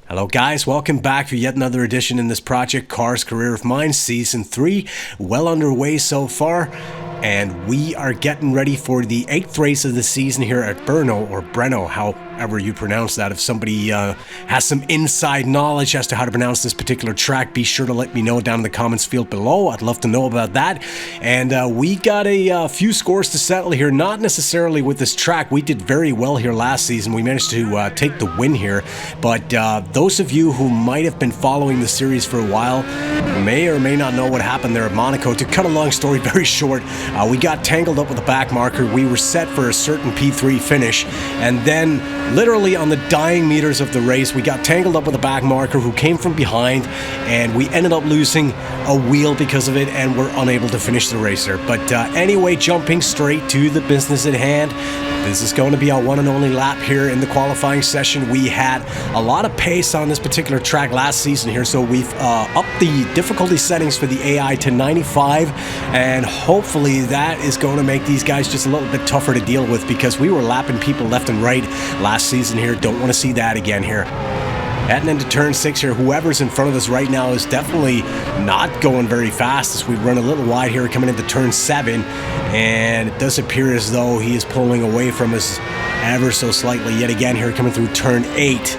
Hello guys, welcome back for yet another edition in this project, Cars Career of Mine, Season 3, well underway so far, and we are getting ready for the 8th race of the season here at Brno, or Brno, however you pronounce that. If somebody has some inside knowledge as to how to pronounce this particular track, be sure to let me know down in the comments field below. I'd love to know about that. And we got a few scores to settle here, not necessarily with this track. We did very well here last season. We managed to take the win here, but those of you who might have been following the series for a while may or may not know what happened there at Monaco. To cut a long story very short, we got tangled up with the back marker. We were set for a certain P3 finish, and then literally on the dying meters of the race, we got tangled up with a back marker who came from behind, and we ended up losing a wheel because of it, and were unable to finish the race there. But anyway, jumping straight to the business at hand, this is going to be our one and only lap here in the qualifying session. We had a lot of pace on this particular track last season here, so we've upped the difficulty settings for the AI to 95, and hopefully that is going to make these guys just a little bit tougher to deal with, because we were lapping people left and right last season here. Don't want to see that again here. Heading into turn 6 here, whoever's in front of us right now is definitely not going very fast as we run a little wide here coming into turn 7, and it does appear as though he is pulling away from us ever so slightly yet again here coming through turn 8.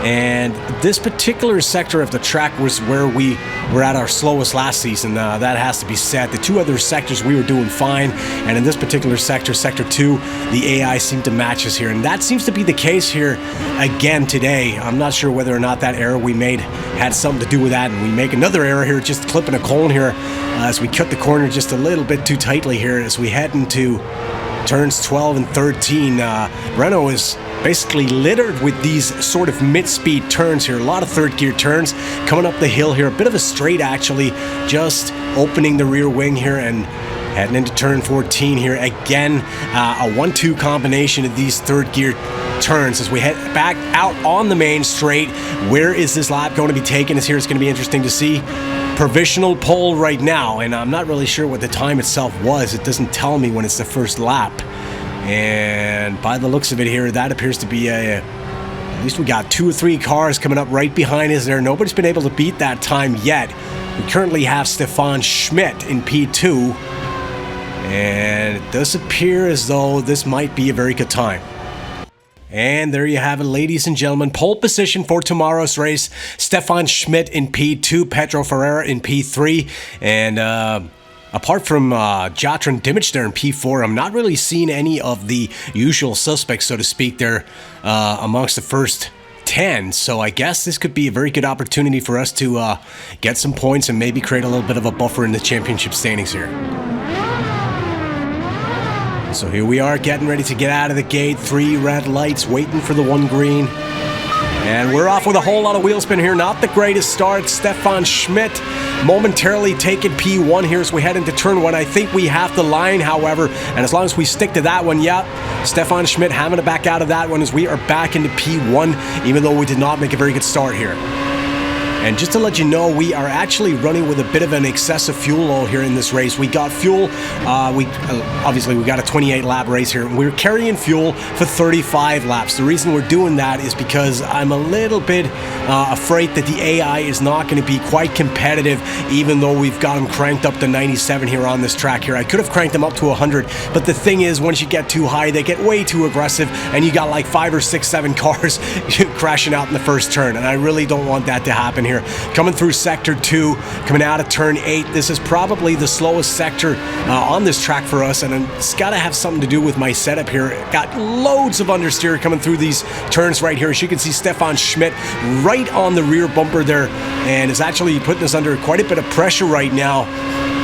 And this particular sector of the track was where we were at our slowest last season. That has to be said. The two other sectors we were doing fine, and in this particular sector, Sector 2, the AI seemed to match us here. And that seems to be the case here again today. I'm not sure whether or not that error we made had something to do with that, and we make another error here, just clipping a cone here as we cut the corner just a little bit too tightly here as we head into turns 12 and 13. Brno is basically littered with these sort of mid-speed turns here. A lot of third gear turns coming up the hill here. A bit of a straight actually, just opening the rear wing here and heading into turn 14 here. Again, a 1-2 combination of these third gear turns as we head back out on the main straight. Where is this lap going to be taking us here? It's going to be interesting to see. Provisional pole right now, and I'm not really sure what the time itself was. It doesn't tell me when it's the first lap. And by the looks of it here, that appears to be at least we got 2 or 3 cars coming up right behind us there. Nobody's been able to beat that time yet. We currently have Stefan Schmidt in P2, and it does appear as though this might be a very good time. And there you have it, ladies and gentlemen. Pole position for tomorrow's race. Stefan Schmidt in P2, Pedro Ferreira in P3, and apart from Jatran Dimic there in P4, I'm not really seeing any of the usual suspects, so to speak, there amongst the first 10. So I guess this could be a very good opportunity for us to get some points and maybe create a little bit of a buffer in the championship standings here. So here we are getting ready to get out of the gate. 3 red lights, waiting for the 1 green. And we're off with a whole lot of wheel spin here. Not the greatest start. Stefan Schmidt momentarily taking P1 here as we head into turn 1. I think we have the line, however, and as long as we stick to that one, yeah, Stefan Schmidt having to back out of that one as we are back into P1, even though we did not make a very good start here. And just to let you know, we are actually running with a bit of an excessive fuel load here in this race. We got fuel, obviously we got a 28 lap race here. We're carrying fuel for 35 laps. The reason we're doing that is because I'm a little bit afraid that the AI is not going to be quite competitive, even though we've got them cranked up to 97 here on this track here. I could have cranked them up to 100, but the thing is, once you get too high, they get way too aggressive, and you got like 5 or 6, 7 cars crashing out in the first turn, and I really don't want that to happen here. Coming through Sector 2, coming out of turn 8. This is probably the slowest sector on this track for us, and it's got to have something to do with my setup here. Got loads of understeer coming through these turns right here. As you can see, Stefan Schmidt right on the rear bumper there, and is actually putting us under quite a bit of pressure right now.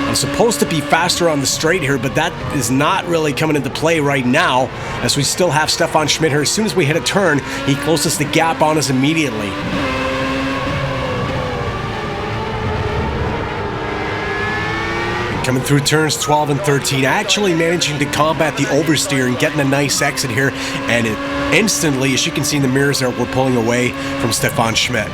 I'm supposed to be faster on the straight here, but that is not really coming into play right now, as we still have Stefan Schmidt here. As soon as we hit a turn, he closes the gap on us immediately. Coming through turns 12 and 13, actually managing to combat the oversteer and getting a nice exit here, and it instantly, as you can see in the mirrors there, we're pulling away from Stefan Schmidt.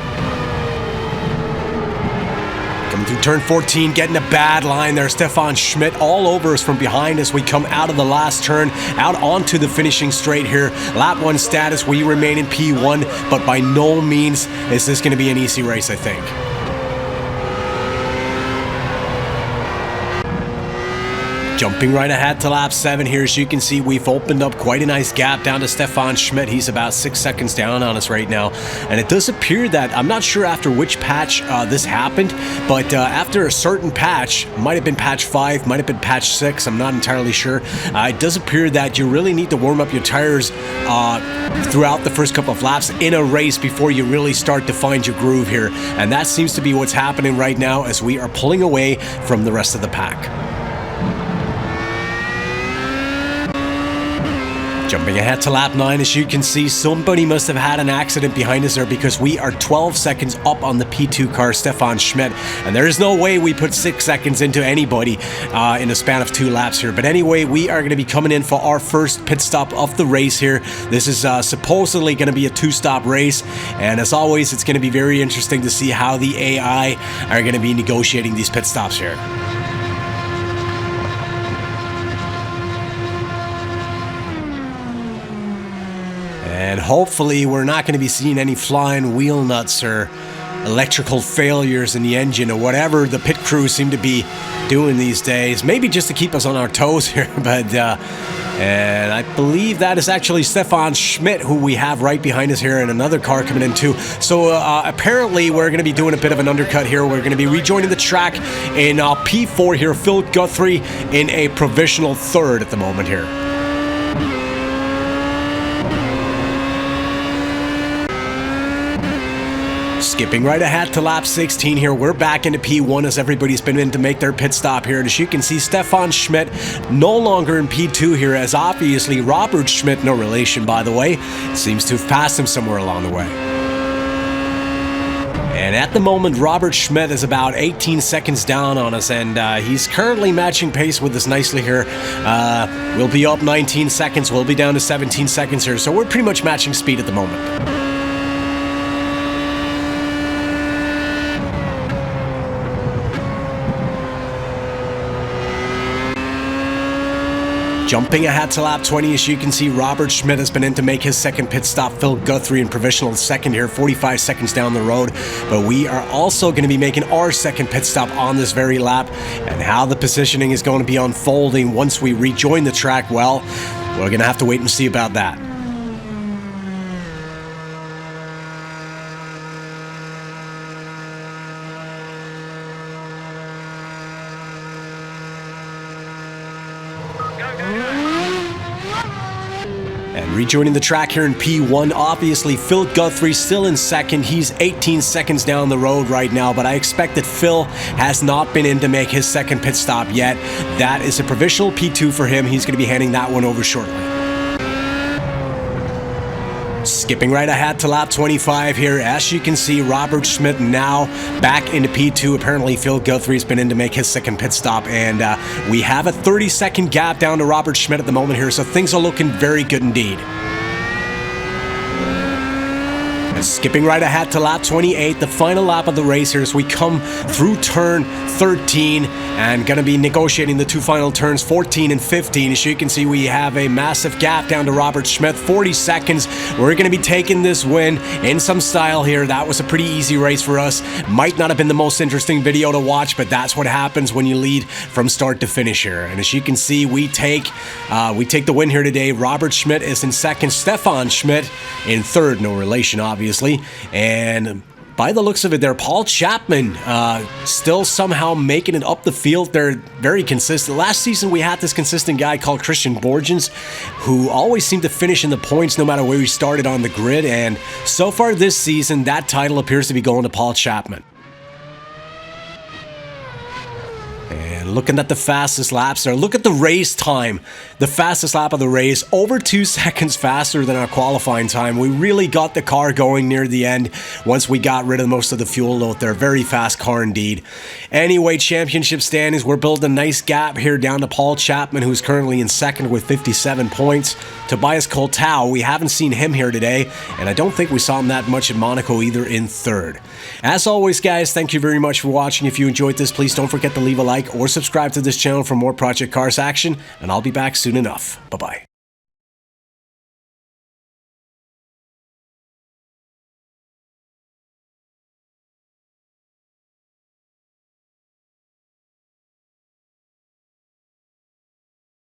Coming Come through turn 14, getting a bad line there. Stefan Schmidt all over us from behind as we come out of the last turn, out onto the finishing straight here. Lap 1 status, we remain in P1, but by no means is this going to be an easy race, I think. Jumping right ahead to lap 7 here, as you can see, we've opened up quite a nice gap down to Stefan Schmidt. He's about 6 seconds down on us right now. And it does appear that, I'm not sure after which patch this happened, but after a certain patch, might have been patch 5, might have been patch 6, I'm not entirely sure. It does appear that you really need to warm up your tires throughout the first couple of laps in a race before you really start to find your groove here. And that seems to be what's happening right now as we are pulling away from the rest of the pack. Jumping ahead to lap 9, as you can see, somebody must have had an accident behind us there because we are 12 seconds up on the P2 car, Stefan Schmidt, and there is no way we put 6 seconds into anybody in the span of 2 laps here. But anyway, we are going to be coming in for our first pit stop of the race here. This is supposedly going to be a 2-stop race, and as always, it's going to be very interesting to see how the AI are going to be negotiating these pit stops here. And hopefully we're not going to be seeing any flying wheel nuts or electrical failures in the engine or whatever the pit crews seem to be doing these days. Maybe just to keep us on our toes here, but and I believe that is actually Stefan Schmidt, who we have right behind us here, and another car coming in too. So apparently we're going to be doing a bit of an undercut here. We're going to be rejoining the track in P4 here. Phil Guthrie in a provisional 3rd at the moment here. Skipping right ahead to lap 16 here, we're back into P1 as everybody's been in to make their pit stop here. And as you can see, Stefan Schmidt no longer in P2 here, as obviously Robert Schmidt, no relation by the way, seems to have passed him somewhere along the way. And at the moment, Robert Schmidt is about 18 seconds down on us, and he's currently matching pace with us nicely here. We'll be up 19 seconds, we'll be down to 17 seconds here, so we're pretty much matching speed at the moment. Jumping ahead to lap 20, as you can see, Robert Schmidt has been in to make his second pit stop. Phil Guthrie in provisional 2nd here, 45 seconds down the road. But we are also going to be making our second pit stop on this very lap. And how the positioning is going to be unfolding once we rejoin the track, well, we're going to have to wait and see about that. And rejoining the track here in P1, obviously Phil Guthrie still in 2nd. He's 18 seconds down the road right now, but I expect that Phil has not been in to make his second pit stop yet. That is a provisional P2 for him. He's going to be handing that one over shortly. Skipping right ahead to lap 25 here, as you can see, Robert Schmidt now back into P2. Apparently Phil Guthrie's been in to make his second pit stop, and we have a 30-second gap down to Robert Schmidt at the moment here, so things are looking very good indeed. Skipping right ahead to lap 28, the final lap of the race here, as we come through turn 13 and going to be negotiating the 2 final turns, 14 and 15. As you can see, we have a massive gap down to Robert Schmidt, 40 seconds. We're going to be taking this win in some style here. That was a pretty easy race for us. Might not have been the most interesting video to watch, but that's what happens when you lead from start to finish here. And as you can see, we take the win here today. Robert Schmidt is in 2nd, Stefan Schmidt in 3rd, no relation obviously. And by the looks of it there, Paul Chapman still somehow making it up the field. They're very consistent. Last season we had this consistent guy called Christian Borgens, who always seemed to finish in the points no matter where he started on the grid, and so far this season that title appears to be going to Paul Chapman. And looking at the fastest laps there, look at the race time. The fastest lap of the race, over 2 seconds faster than our qualifying time. We really got the car going near the end once we got rid of most of the fuel load there. Very fast car indeed. Anyway, championship standings, we're building a nice gap here down to Paul Chapman, who's currently in second with 57 points. Tobias Coulthard, we haven't seen him here today, and I don't think we saw him that much in Monaco either, in third. As always, guys, thank you very much for watching. If you enjoyed this, please don't forget to leave a like or subscribe to this channel for more Project Cars action, and I'll be back soon enough. Bye-bye.